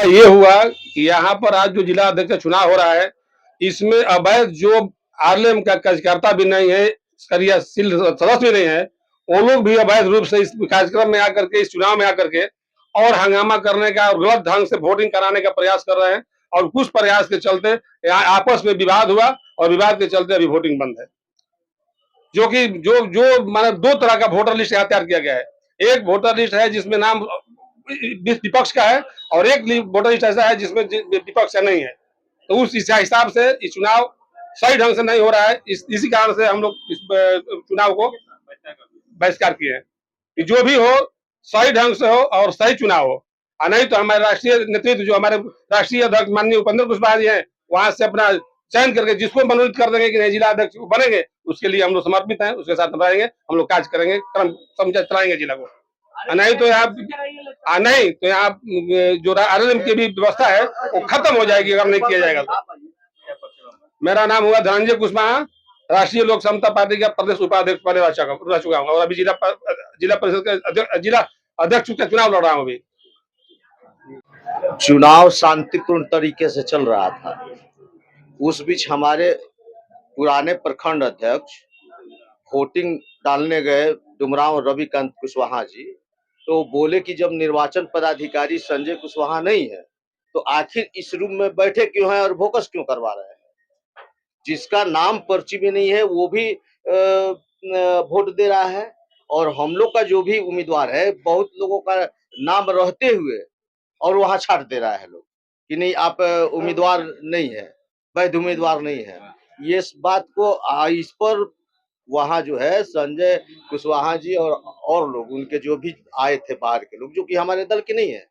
ये हुआ कि यहाँ पर आज जो जिला अध्यक्ष का चुनाव हो रहा है, इसमें अवैध जो आरएलएम का कार्यकर्ता भी नहीं है, क्रियाशील सदस्य भी नहीं है, वो लोग भी अवैध रूप से इस कार्यक्रम में आकर के, इस चुनाव में आकर के और हंगामा करने का और गलत ढंग से वोटिंग कराने का प्रयास कर रहे हैं। और कुछ प्रयास के चलते यहाँ आपस में विवाद हुआ और विवाद के चलते अभी वोटिंग बंद है। जो कि जो जो माने दो तरह का वोटर लिस्ट यहाँ तैयार किया गया है। एक वोटर लिस्ट है जिसमें नाम विपक्ष का है और एक वोटर लिस्ट ऐसा है जिसमें विपक्ष का नहीं है। तो उस हिसाब से ये चुनाव सही ढंग से नहीं हो रहा है। इसी कारण से हम लोग इस चुनाव को बहिष्कार किए हैं कि जो भी हो सही ढंग से हो और सही चुनाव हो, और नहीं तो हमारे राष्ट्रीय नेतृत्व जो हमारे राष्ट्रीय अध्यक्ष माननीय उपेंद्र कुशवाहा जी हैं, वहां से अपना चयन करके जिसको मनोनीत कर देंगे कि नहीं जिला अध्यक्ष बनेंगे, उसके लिए हम लोग समर्पित हैं, उसके साथ रहेंगे, हम लोग कार्य करेंगे, क्रम समझ चलाएंगे जिला को। नहीं तो यहाँ जो आरएलएम की भी व्यवस्था है वो खत्म हो जाएगी अगर नहीं किया जाएगा तो। मेरा नाम हुआ धनंजय कुशवाहा, राष्ट्रीय लोक समता पार्टी का प्रदेश उपाध्यक्ष पद रह चुका हूँ और अभी जिला परिषद का जिला अध्यक्ष का चुनाव लड़ रहा हूँ। अभी चुनाव शांतिपूर्ण तरीके से चल रहा था। उस बीच हमारे पुराने प्रखंड अध्यक्ष वोटिंग डालने गए डुमरांव रविकांत कुशवाहा जी, तो बोले कि जब निर्वाचन पदाधिकारी संजय कुशवाहा नहीं है तो आखिर इस रूम में बैठे क्यों हैं और भोकस क्यों करवा रहे हैं। जिसका नाम पर्ची में नहीं है वो भी वोट दे रहा है और हम लोग का जो भी उम्मीदवार है, बहुत लोगों का नाम रहते हुए और वहां छाट दे रहा है लोग कि नहीं आप उम्मीदवार नहीं है, वैध उम्मीदवार नहीं है। ये इस बात को इस पर वहां जो है संजय कुशवाहा जी और लोग उनके जो भी आए थे बाहर के लोग, जो कि हमारे दल के नहीं है,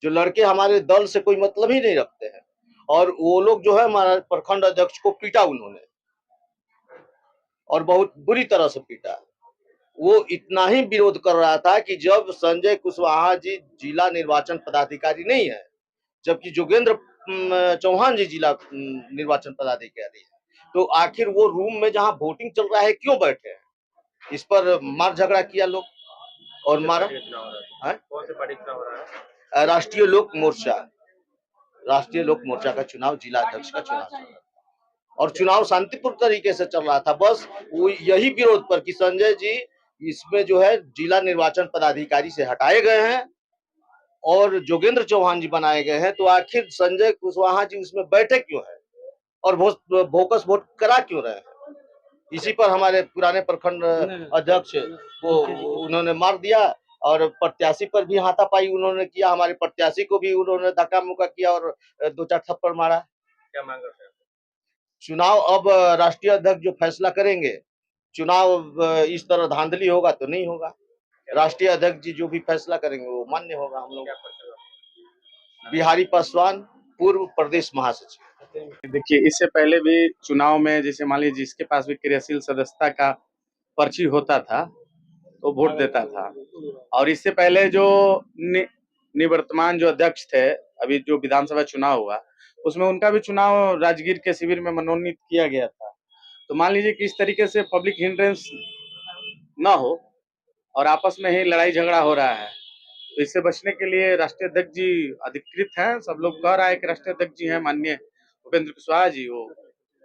जो लड़के हमारे दल से कोई मतलब ही नहीं रखते हैं, और वो लोग जो है हमारा प्रखंड अध्यक्ष को पीटा उन्होंने और बहुत बुरी तरह से पीटा। वो इतना ही विरोध कर रहा था कि जब संजय कुशवाहा जी जिला निर्वाचन पदाधिकारी नहीं है, जबकि जोगेंद्र चौहान जी जिला निर्वाचन पदाधिकारी है, तो आखिर वो रूम में जहां वोटिंग चल रहा है क्यों बैठे हैं। इस पर मार झगड़ा किया लोग और मारा। कौन से पार्टी चुनाव हो रहा है? राष्ट्रीय लोक मोर्चा का चुनाव, जिला अध्यक्ष का चुनाव चल रहा था और चुनाव शांतिपूर्ण तरीके से चल रहा था। बस वो यही विरोध पर कि संजय जी इसमें जो है जिला निर्वाचन पदाधिकारी से हटाए गए हैं और जोगेंद्र चौहान जी बनाए गए हैं, तो आखिर संजय कुशवाहा जी उसमें बैठे क्यों है और भोकस वोट करा क्यों रहे हैं। इसी पर हमारे पुराने प्रखंड अध्यक्ष को उन्होंने मार दिया और प्रत्याशी पर भी हाथापाई उन्होंने किया, हमारे प्रत्याशी को भी उन्होंने धक्का मुक्का किया और 2-4 थप्पड़ मारा। क्या मांग करते हैं? चुनाव अब राष्ट्रीय अध्यक्ष जो फैसला करेंगे, चुनाव इस तरह धांधली होगा तो नहीं होगा। राष्ट्रीय अध्यक्ष जी जो भी फैसला करेंगे वो मान्य होगा। हम लोग बिहारी पासवान, पूर्व प्रदेश महासचिव। देखिए, इससे पहले भी चुनाव में जैसे मान लीजिए जिसके पास भी क्रियाशील सदस्यता का पर्ची होता था तो वोट देता था, और इससे पहले जो निवर्तमान जो अध्यक्ष थे, अभी जो विधानसभा चुनाव हुआ उसमें उनका भी चुनाव राजगीर के शिविर में मनोनीत किया गया था। तो मान लीजिए कि इस तरीके से पब्लिक हिंड्रेंस ना हो और आपस में ही लड़ाई झगड़ा हो रहा है, तो इससे बचने के लिए राष्ट्रीय अध्यक्ष जी अधिकृत हैं, सब लोग कह रहा है कि राष्ट्रीय अध्यक्ष जी हैं माननीय उपेंद्र कुशवाहा जी, वो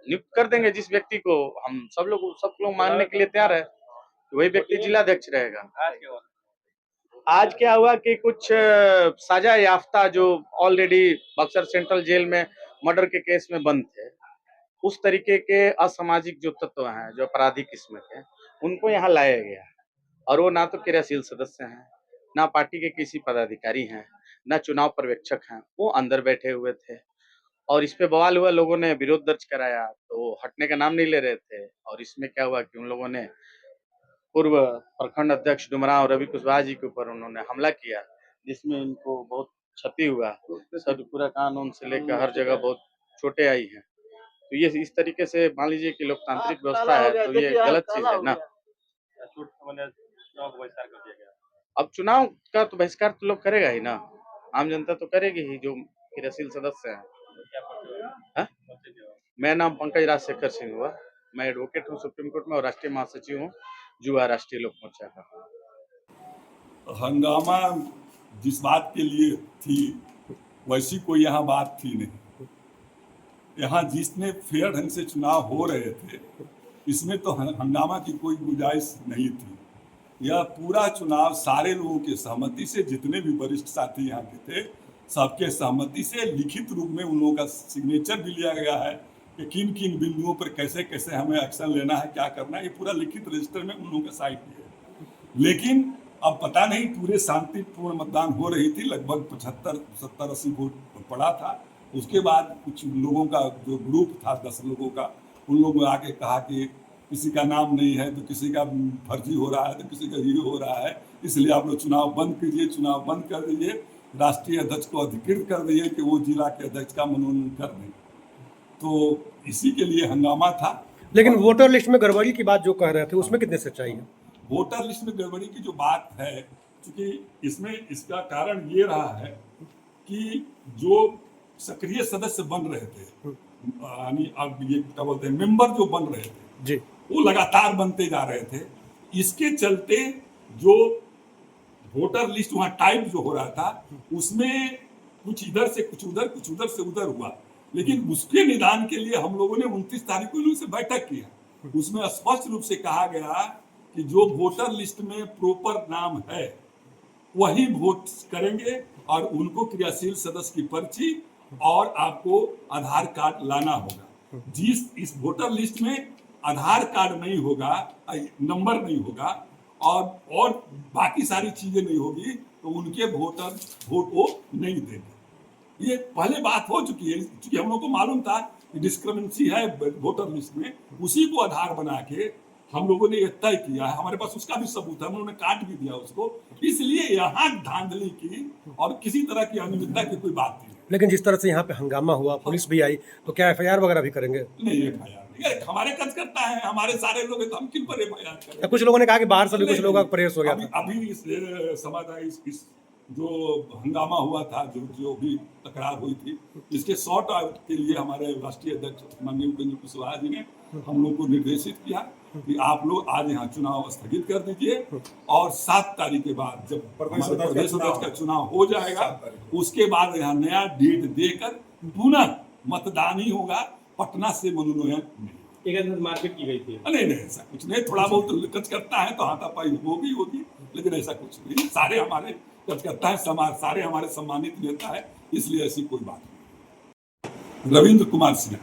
नियुक्त कर देंगे जिस व्यक्ति को। हम सब लोग मानने के लिए तैयार है, वही व्यक्ति जिलाध्यक्ष रहेगा। आज क्या हुआ कि कुछ सजा याफ्ता जो ऑलरेडी बक्सर सेंट्रल जेल में मर्डर के केस में बंद थे, उस तरीके के असामाजिक जो तत्व हैं, जो अपराधी किस्म के, उनको यहाँ लाया गया और वो ना तो क्रियाशील सदस्य हैं, ना पार्टी के किसी पदाधिकारी हैं, ना चुनाव पर्यवेक्षक हैं, वो अंदर बैठे हुए थे और इस पे बवाल हुआ, लोगों ने विरोध दर्ज कराया तो वो हटने का नाम नहीं ले रहे थे। और इसमें क्या हुआ कि उन लोगों ने पूर्व प्रखंड अध्यक्ष डुमरांव रवि कुशवाहा जी के ऊपर उन्होंने हमला किया, जिसमें इनको बहुत क्षति हुआ, सब पूरा कानून से लेकर हर जगह बहुत चोटें आई हैं। तो ये इस तरीके से मान लीजिए कि लोकतांत्रिक व्यवस्था है, तो ये गलत चीज है ना। अब चुनाव का तो बहिष्कार तो लोग करेगा ही ना, आम जनता तो करेगी ही, जो क्रियाशील सदस्य हैं। मेरा नाम पंकज राजशेखर सिंह हुआ, मैं एडवोकेट हूँ सुप्रीम कोर्ट में और राष्ट्रीय महासचिव हूँ युवा राष्ट्रीय लोक मोर्चा का। हंगामा जिस बात के लिए थी वैसी कोई यहाँ बात थी नहीं। यहाँ जिसने फेयर ढंग से चुनाव हो रहे थे इसमें तो हंगामा की कोई गुंजाइश नहीं थी। यह पूरा चुनाव सारे लोगों के सहमति से, जितने भी वरिष्ठ साथी यहाँ के थे सबके सहमति से लिखित रूप में उन लोगों का सिग्नेचर भी लिया गया है कि किन किन बिंदुओं पर कैसे कैसे हमें एक्शन लेना है, क्या करना है, ये पूरा लिखित रजिस्टर में उन लोगों का साइन है। लेकिन अब पता नहीं, पूरे शांतिपूर्ण मतदान हो रही थी, लगभग 75-70-80 वोट पड़ा था। उसके बाद कुछ लोगों का जो ग्रुप था 10 लोगों का, उन लोगों ने आके कहा कि किसी का नाम नहीं है तो किसी का फर्जी हो रहा है तो किसी का ये हो रहा है, इसलिए आप लोग चुनाव बंद कीजिए, चुनाव बंद कर दीजिए, राष्ट्रीय अध्यक्ष को अधिकृत कर दीजिए कि वो जिला के अध्यक्ष का मनोनयन कर दें। तो इसी के लिए हंगामा था। लेकिन वोटर लिस्ट में गड़बड़ी की बात जो कह रहे थे उसमें कितनी सच्चाई है? वोटर लिस्ट में गड़बड़ी की जो बात है, क्योंकि इसमें इसका कारण ये रहा है कि जो सक्रिय सदस्य बन रहे थे, यानी अब ये क्या बोलते हैं, मेंबर जो बन रहे थे जी, वो लगातार बनते जा रहे थे। इसके चलते जो वोटर लिस्ट वहाँ टाइप जो हो रहा था उसमें कुछ इधर से कुछ उधर, कुछ उधर से उधर हुआ। लेकिन उसके निदान के लिए हम लोगों ने 29 तारीख को इन लोगों से बैठक किया। उसमें स्पष्ट रूप से कहा गया कि जो वोटर लिस्ट में प्रॉपर नाम है वही वोट करेंगे और उनको क्रियाशील सदस्य की पर्ची और आपको आधार कार्ड लाना होगा। जिस इस वोटर लिस्ट में आधार कार्ड नहीं होगा, नंबर नहीं होगा और बाकी सारी चीजें नहीं होगी तो उनके वोट वो नहीं देंगे। ये पहले बात हो चुकी है, क्योंकि हम लोग को मालूम था कि डिस्क्रिमिनेंसी है वोटर लिस्ट में, उसी को आधार बना के हम लोगों ने ये तय किया है। हमारे पास उसका भी सबूत है, हम लोगों ने काट भी दिया उसको। इसलिए यहाँ धांधली की और किसी तरह की अनियमितता की कोई बात नहीं। लेकिन जिस तरह से यहाँ पे हंगामा हुआ, पुलिस भी आई, तो क्या FIR वगैरह भी करेंगे? नहीं, FIR नहीं, हमारे कार्यकर्ता है, हमारे सारे लोग हैं, तो हम किन पर FIR करें? कुछ लोगों ने कहा कि बाहर से भी कुछ लोगों का प्रयास हो गया था। अभी इस समाधान इस जो हंगामा हुआ था, जो भी तकरार हुई थी, इसके सॉर्ट आउट के लिए हमारे राष्ट्रीय अध्यक्ष माननीय उपेंद्र कुशवाहा जी ने हम लोग को निर्देशित किया कि आप लोग आज यहाँ चुनाव स्थगित कर दीजिए और 7 तारीख के बाद जब हमारे प्रदेश अध्यक्ष का चुनाव हो जाएगा उसके बाद यहाँ नया डेट देकर पुनः मतदान ही होगा। पटना से मनोनयन मारपीट की गई थी? नहीं, ऐसा कुछ नहीं। थोड़ा बहुत कच करता है तो हाथापाई होगी, लेकिन ऐसा कुछ नहीं। सारे हमारे कच करता है, सारे हमारे सम्मानित नेता है, इसलिए ऐसी कोई बात नहीं। रविंद्र कुमार सिंह।